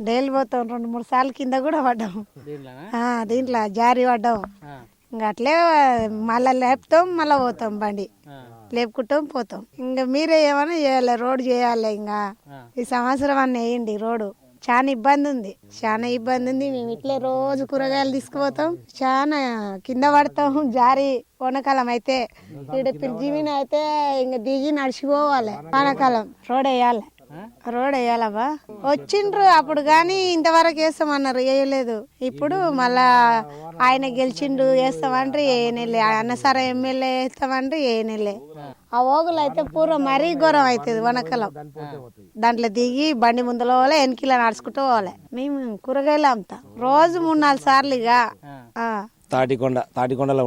Daily పోతాం 2-3 సార్లు కింద కూడా పడ్డాం దీంట్లో జారి పడ్డాం ఇంకా అట్లే మళ్ళీ లేపుతాం మళ్ళీ పోతాం బండి లేపుకుంటాం పోతాం. ఇంకా మీరే ఏమైనా చేయాలి, రోడ్డు చేయాలి. ఇంకా ఈ సంవత్సరం అన్న వేయండి రోడ్డు. చాలా ఇబ్బంది ఉంది, చాలా ఇబ్బంది ఉంది. మేము ఇట్లే రోజు కూరగాయలు తీసుకుపోతాం, చాలా కింద పడతాం జారి. వానాకాలం అయితే ఇక్కడ జీవిన అయితే ఇంకా దిగి నడిచిపోవాలి. వానాకాలం రోడ్ వేయాలబ్బా. వచ్చిండ్రు అప్పుడు కానీ ఇంతవరకు వేస్తామన్నారు, వేయలేదు. ఇప్పుడు మళ్ళా ఆయన గెలిచిండు వేస్తామంటే వేయనేలే, అన్నసార ఎమ్మెల్యే వేస్తామంటే వేయనేలే. ఆ ఓగులు అయితే పూర్వం మరీ ఘోరం అవుతుంది వానాకాలం. దాంట్లో దిగి బండి ముందులో పోవాలి, వెనకిలా నడుచుకుంటూ పోవాలి. మేము కూరగాయలు అమ్ముతాం రోజు 3-4 సార్లు. ఇక తాటికొండలో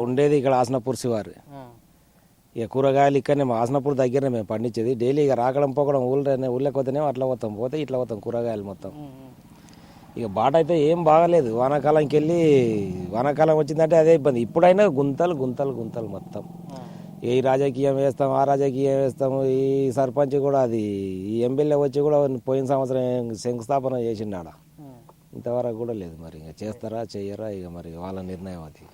ఉండేది ఇక్కడ ఆసనపూర్ శివారు. ఇక కూరగాయలు ఇక్కడనే ఆసనపూర్ దగ్గరనే మేము పండించేది. డైలీ ఇక రాకడం పోకడం ఊళ్ళోకి పోతేనే అట్లా పోతే ఇట్లా పోతాం కూరగాయలు మొత్తం. ఇక బాట అయితే ఏం బాగలేదు. వానాకాలంకి వెళ్ళి వానాకాలం వచ్చిందంటే అదే ఇబ్బంది. ఇప్పుడైనా గుంతలు మొత్తం. ఈ రాజకీయం వేస్తాం, ఆ రాజకీయం వేస్తాము. ఈ సర్పంచ్ కూడా అది ఈ ఎమ్మెల్యే వచ్చి కూడా పోయిన సంవత్సరం శంకుస్థాపన చేసిండు ఆడ. ఇంతవరకు కూడా లేదు. మరి ఇక చేస్తారా చెయ్యరా ఇక మరి వాళ్ళ నిర్ణయం అది.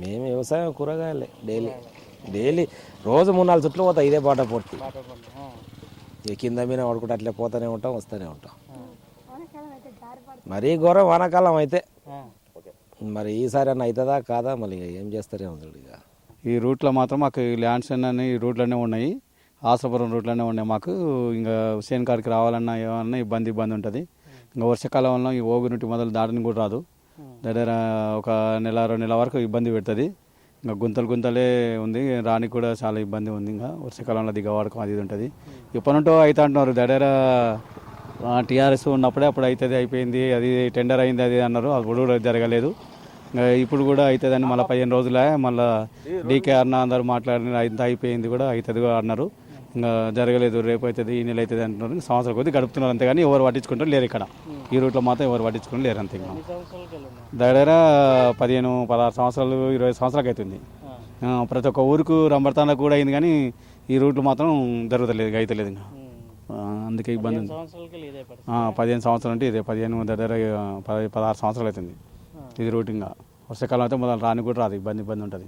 మేము వ్యవసాయం కూరగాయలే డైలీ రోజు 3-4 చుట్లు పోతాం ఇదే బాట పొట్టి. ఇక కింద మీద పడుకుంటే అట్లే పోతూనే ఉంటాం, వస్తూనే ఉంటాం. మరీ ఘోరం వానాకాలం అయితే. మరి ఈసారి అన్న అవుతుందా కాదా మళ్ళీ ఏం చేస్తారేమో. ఇక ఈ రూట్లో మాత్రం మాకు ల్యాండ్స్ అన్నీ ఈ రూట్లోనే ఉన్నాయి, ఆశ్రపురం రూట్లోనే ఉన్నాయి. మాకు ఇంకా హుసేన్ కాడికి రావాలన్నా ఏమన్నా ఇబ్బంది ఉంటుంది. ఇంకా వర్షాకాలంలో ఈ ఓగు నుండి మొదలు దాటని కూడా రాదు. దగ్గర ఒక 1-2 నెలల వరకు ఇబ్బంది పెడుతుంది. ఇంకా గుంతలే ఉంది, రానికి కూడా చాలా ఇబ్బంది ఉంది. ఇంకా వర్షాకాలంలో దిగవాడకం అది ఉంటుంది. ఇప్పటినుంటో అవుతా అంటున్నారు. దగ్గర టీఆర్ఎస్ ఉన్నప్పుడే అప్పుడు అవుతుంది అయిపోయింది, అది టెండర్ అయింది అది అన్నారు. అప్పుడు కూడా జరగలేదు. ఇప్పుడు కూడా అవుతుందని మళ్ళీ 15 రోజులే మళ్ళీ డీకే అన్న అందరూ మాట్లాడిన ఇంత అయిపోయింది కూడా అవుతుంది కూడా అన్నారు. ఇంకా జరగలేదు. రేపు అవుతుంది, ఈ నెల అవుతుంది అంటున్నారు. సంవత్సరం కొద్ది గడుపుతున్నారు అంతేగాని ఎవరు పట్టించుకుంటారు లేరు. ఇక్కడ ఈ రూట్లో మాత్రం ఎవరు పట్టించుకుని లేరు అంతే. దగ్గర 15-16 సంవత్సరాలు 20 సంవత్సరాలకు అవుతుంది. ప్రతి ఒక్క ఊరుకు రంబర్తాన కూడా అయింది కానీ ఈ రూట్లు మాత్రం జరుగుతలేదు, అవుతలేదు. ఇంకా అందుకే ఇబ్బంది ఉంది. 15 సంవత్సరాలు అంటే ఇదే 16 సంవత్సరాలు అవుతుంది ఇది రూట్. ఇంకా వర్షాకాలం అయితే మొదలు రాని కూడా రాదు, ఇబ్బంది ఉంటుంది.